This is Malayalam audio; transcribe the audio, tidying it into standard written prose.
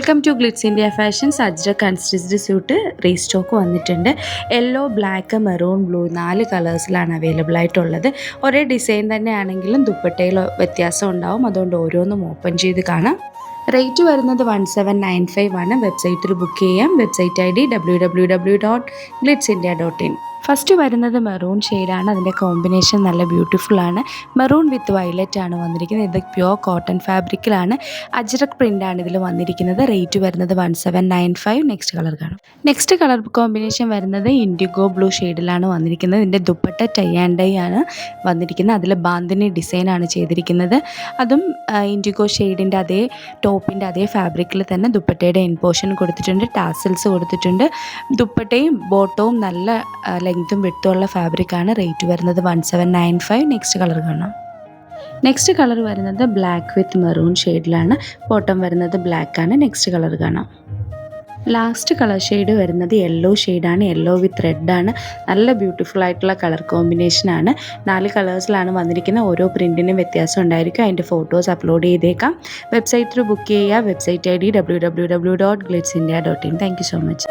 Welcome to Glitz India Fashions. Ajrakh unstitched suit restock വന്നിട്ടുണ്ട്. യെല്ലോ, ബ്ലാക്ക്, മെറൂൺ, ബ്ലൂ 4 കളേഴ്സിലാണ് അവൈലബിൾ ആയിട്ടുള്ളത്. ഒരേ ഡിസൈൻ തന്നെ ആണെങ്കിലും ദുപ്പട്ടയിൽ വ്യത്യാസം ഉണ്ടാവും. അതുകൊണ്ട് ഓരോന്നും ഓപ്പൺ ചെയ്ത് കാണാം. റേറ്റ് വരുന്നത് 1795 ആണ്. വെബ്സൈറ്റിൽ ബുക്ക് ചെയ്യാം. Website ID www.glitzindia.in. ഫസ്റ്റ് വരുന്നത് മെറൂൺ ഷെയ്ഡാണ്. അതിൻ്റെ കോമ്പിനേഷൻ നല്ല ബ്യൂട്ടിഫുൾ ആണ്. മെറൂൺ വിത്ത് വയലറ്റ് ആണ് വന്നിരിക്കുന്നത്. ഇത് പ്യുവർ കോട്ടൺ ഫാബ്രിക്കിലാണ്. അജ്രക് പ്രിൻ്റാണ് ഇതിൽ വന്നിരിക്കുന്നത്. റേറ്റ് വരുന്നത് 1795. നെക്സ്റ്റ് കളർ കാണും. നെക്സ്റ്റ് കളർ കോമ്പിനേഷൻ വരുന്നത് ഇൻഡിഗോ ബ്ലൂ ഷെയ്ഡിലാണ് വന്നിരിക്കുന്നത്. ഇതിൻ്റെ ദുപ്പട്ട ടൈ ആൻഡ് ഡൈ ആണ് വന്നിരിക്കുന്നത്. അതിൽ ബാന്തിനി ഡിസൈനാണ് ചെയ്തിരിക്കുന്നത്. അതും ഇൻഡിഗോ ഷെയ്ഡിൻ്റെ അതേ ടോപ്പിൻ്റെ അതേ ഫാബ്രിക്കിൽ തന്നെ ദുപ്പട്ടയുടെ എൻ പോർഷൻ കൊടുത്തിട്ടുണ്ട്. ടാസൽസ് കൊടുത്തിട്ടുണ്ട്. ദുപ്പട്ടയും ബോട്ടവും നല്ല ലെങ്ത്തും വിട്ടുള്ള ഫാബ്രിക്കാണ്. റേറ്റ് വരുന്നത് 1795. നെക്സ്റ്റ് കളർ കാണാം. നെക്സ്റ്റ് കളർ വരുന്നത് ബ്ലാക്ക് വിത്ത് മെറൂൺ ഷെയ്ഡിലാണ്. ബോട്ടം വരുന്നത് ബ്ലാക്ക് ആണ്. നെക്സ്റ്റ് കളർ കാണാം. ലാസ്റ്റ് കളർ ഷെയ്ഡ് വരുന്നത് യെല്ലോ ഷെയ്ഡാണ്. യെല്ലോ വിത്ത് റെഡ് ആണ്. നല്ല ബ്യൂട്ടിഫുൾ ആയിട്ടുള്ള കളർ കോമ്പിനേഷനാണ്. 4 കളേഴ്സിലാണ് വന്നിരിക്കുന്നത്. ഓരോ പ്രിൻറ്റിനും വ്യത്യാസം ഉണ്ടായിരിക്കും. അതിൻ്റെ ഫോട്ടോസ് അപ്ലോഡ് ചെയ്തേക്കാം. വെബ്സൈറ്റിൽ ബുക്ക് ചെയ്യുക. Website ID www.glitzindia.in. Thank you so much.